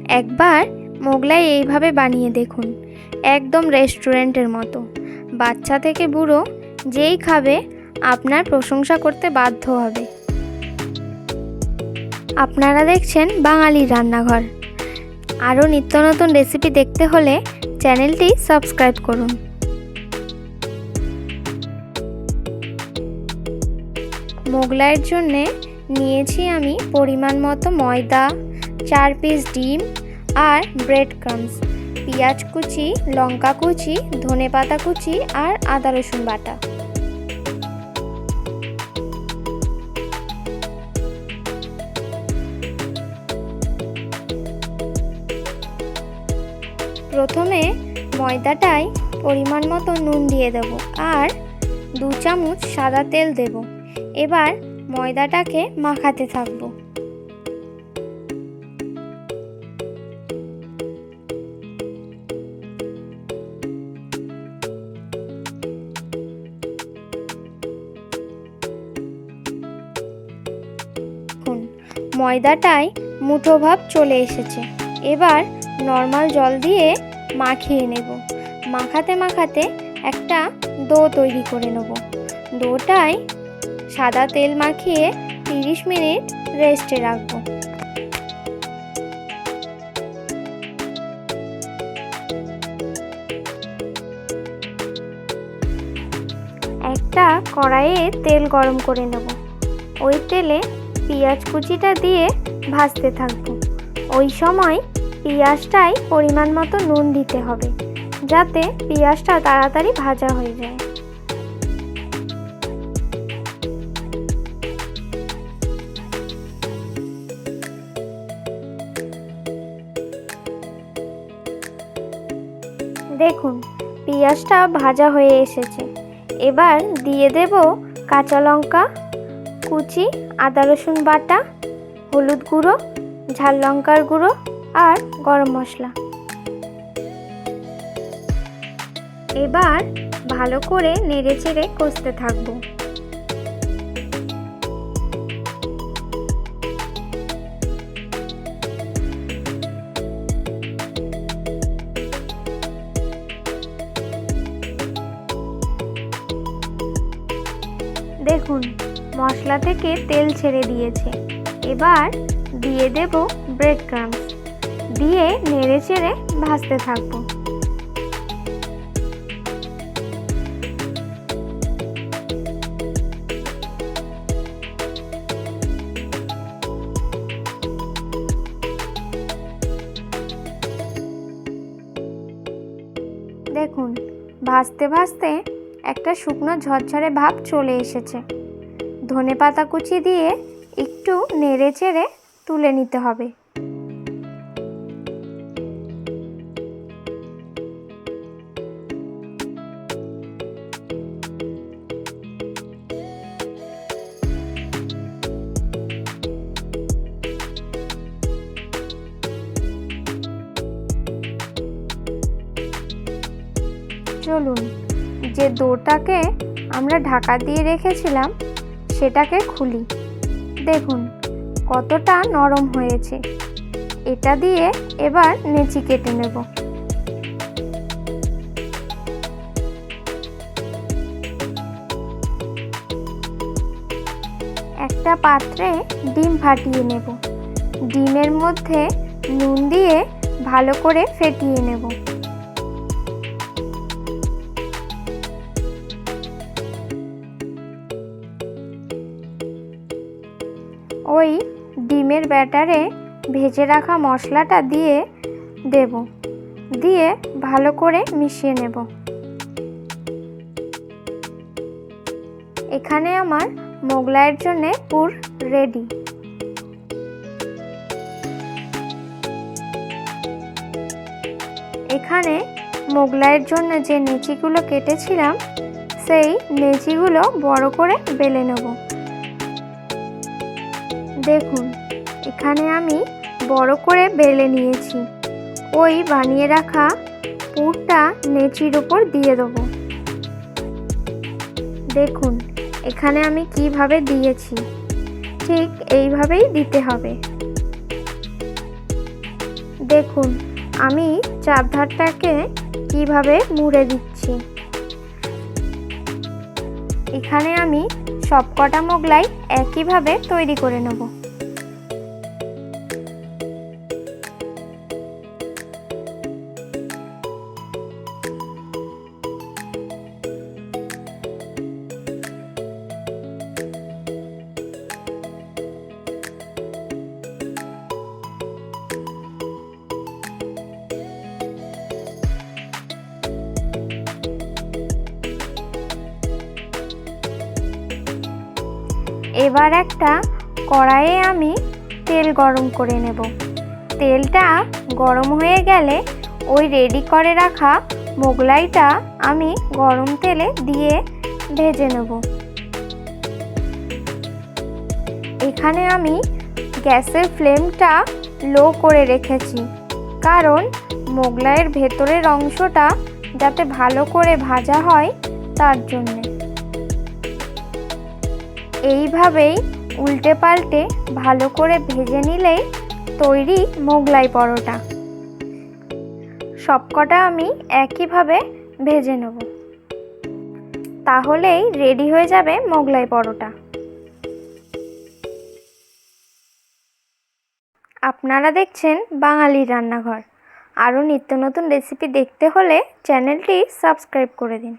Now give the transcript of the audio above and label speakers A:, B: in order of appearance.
A: একবার মোগলাই এইভাবে বানিয়ে দেখুন, একদম রেস্টুরেন্টের মতো। বাচ্চা থেকে বুড়ো যেই খাবে আপনার প্রশংসা করতে বাধ্য হবে। আপনারা দেখছেন বাঙালির রান্নাঘর। আরও নিত্য নতুন রেসিপি দেখতে হলে চ্যানেলটি সাবস্ক্রাইব করুন। মোগলাইয়ের জন্যে নিয়েছি আমি পরিমাণ মতো ময়দা, 4 পিস ডিম আর ব্রেড ক্রাম্বস, পেঁয়াজ কুচি, লঙ্কা কুচি, ধনেপাতা কুচি আর আদা রসুন বাটা। প্রথমে ময়দাটায় পরিমাণ মতো নুন দিয়ে দেব আর 2 চামচ সাদা তেল দেব। এবার ময়দাটাকে মাখাতে থাকবো। ময়দাটায় মুঠো ভাব চলে এসেছে। এবার নর্মাল জল দিয়ে মাখিয়ে নেব। মাখাতে মাখাতে একটা ডো তৈরি করে নেব। ডোটায় সাদা তেল মাখিয়ে 30 মিনিট রেস্টে রাখব। একটা কড়াইয়ে তেল গরম করে নেব। ওই তেলে পেঁয়াজ কুচিটা দিয়ে ভাজতে থাকবো। ওই সময় পেঁয়াজটায় পরিমাণ মতো নুন দিতে হবে, যাতে পেঁয়াজটা তাড়াতাড়ি ভাজা হয়ে যায়। দেখুন পেঁয়াজটা ভাজা হয়ে এসেছে। এবার দিয়ে দেব কাঁচা লঙ্কা কুচি, আদা রসুন বাটা, হলুদ গুঁড়ো, ঝাল লঙ্কার গুঁড়ো আর গরম মশলা। এবার ভালো করে নেড়েচেড়ে কষতে থাকবো। দেখুন মশলা থেকে তেল ছেড়ে দিয়েছে। এবার দিয়ে দেব ব্রেড ক্রাম্বস, দিয়ে নেড়েচেড়ে ভাজতে থাকব। দেখুন ভাজতে ভাজতে একটা শুকনো ঝরঝরে ভাব চলে এসেছে। ধনেপাতা কুচি দিয়ে একটু নেড়েচেড়ে তুলে নিতে হবে। চলুন যে ডোটাকে আমরা ঢাকা দিয়ে রেখেছিলাম সেটাকে খুলি। দেখুন কতটা নরম হয়েছে। এটা দিয়ে এবার নেচি কেটে নেব। একটা পাত্রে ডিম ফাটিয়ে নেব। ডিমের মধ্যে নুন দিয়ে ভালো করে ফেটিয়ে নেব। ওই ডিমের ব্যাটারে ভেজে রাখা মশলাটা দিয়ে দেব, দিয়ে ভালো করে মিশিয়ে নেব। এখানে আমার মোগলাইয়ের জন্য পুর রেডি। এখানে মোগলাইয়ের জন্য যে নেচিগুলো কেটেছিলাম সেই নেচিগুলো বড় করে বেলে নেব। দেখুন এখানে আমি বড় করে বেলে নিয়েছি। ওই বানিয়ে রাখা পুরটা নেচির উপর দিয়ে দেব। দেখুন এখানে আমি কিভাবে দিয়েছি, ঠিক এইভাবেই দিতে হবে। দেখুন আমি চারধারটাকে কিভাবে মুড়ে দিচ্ছি। এখানে আমি সবকটা মোগলাই একইভাবে তৈরি করে নেব। এবার একটা কড়াইয়ে আমি তেল গরম করে নেব। তেলটা গরম হয়ে গেলে ওই রেডি করে রাখা মোগলাইটা আমি গরম তেলে দিয়ে ভেজে নেব। এখানে আমি গ্যাসের ফ্লেমটা লো করে রেখেছি, কারণ মোগলাইয়ের ভেতরের অংশটা যাতে ভালো করে ভাজা হয় তার জন্যে। এইভাবেই উল্টে পাল্টে ভালো করে ভেজে নিলেই তৈরি মোগলাই পরোটা। সবকটা আমি একইভাবে ভেজে নেব, তাহলেই রেডি হয়ে যাবে মোগলাই পরোটা। আপনারা দেখছেন বাঙালির রান্নাঘর। আরও নিত্য নতুন রেসিপি দেখতে হলে চ্যানেলটি সাবস্ক্রাইব করে দিন।